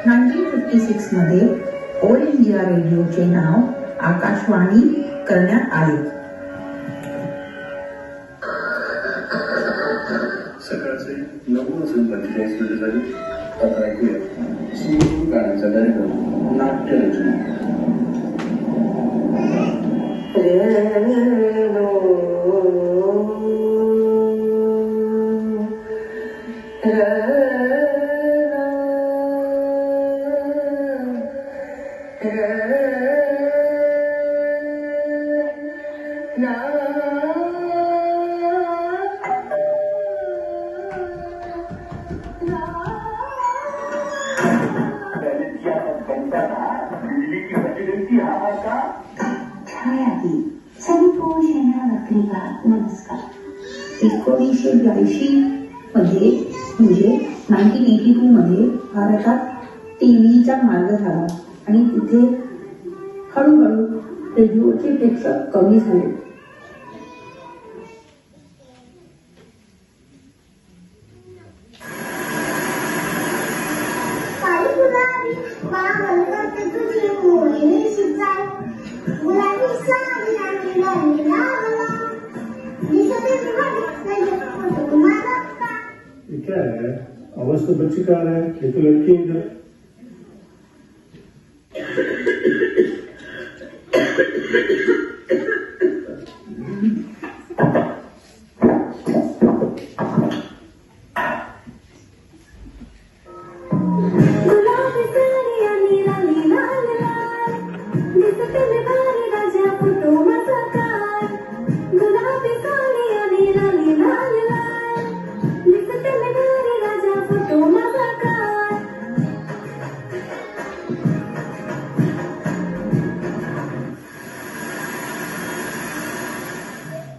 1956 मध्ये all India रेडिओचे नाव आकाशवाणी करण्यात आले. सकाळचे 9:45 झाली. आता ऐकूया सुरू गाण्याचा कार्यक्रम नाट्य रचना. नमस्कार. 1982 मध्ये म्हणजे 1982 मध्ये भारतात टीव्हीचा मार्ग झाला आणि तिथे हळूहळू रेडिओचे प्रेक्षक कमी झाले. क्या है? आवाज तो बच्ची का आ रहा है, ये तो लड़की है इधर.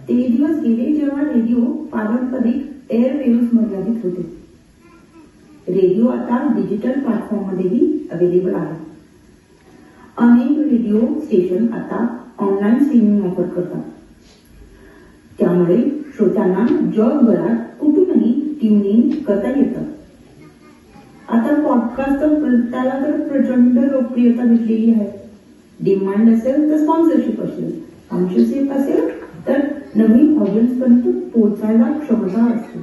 ते दिवस गेले जेव्हा रेडिओ पारंपरिक एअरवेव्स मर्यादित होते. रेडिओ आता डिजिटल प्लॅटफॉर्म मध्येही अवेलेबल आहे. अनेक रेडिओ स्टेशन आता ऑनलाईन स्ट्रीमिंग ऑफर करतात. त्यामुळे श्रोत्यांना जगभरात कुठूनही ट्यून इन करता येतं. आता पॉडकास्ट त्याला तर प्रचंड लोकप्रियता भेटलेली आहे. डिमांड असेल तर स्पॉन्सरशिप असेल, स्पॉन्सरशिप असेल तर नवीन ऑडियन्स पर्यंत पोहोचायला क्षमता असते.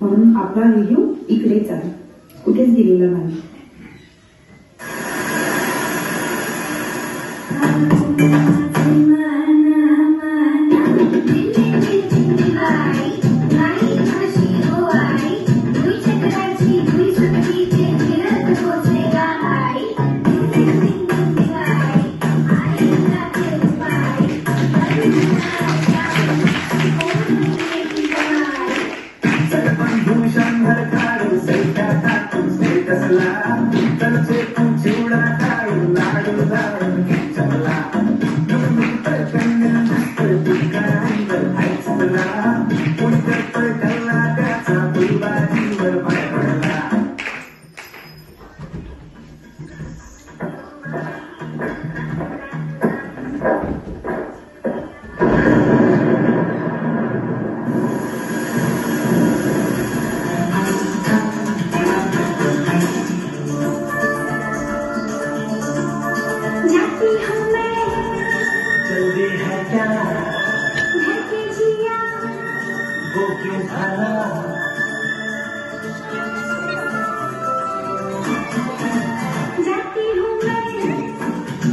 म्हणून आपला रेडिओ इकडेच आहे, कुठेच दिलेला नाही.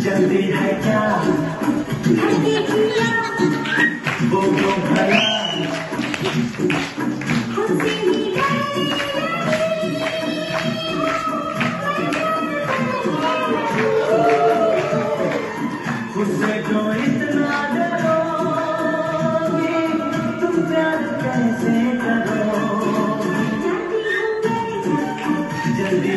जल्दी है क्या वो भला उससे जो इतना डरोगी तुम प्यार कैसे करो जल्दी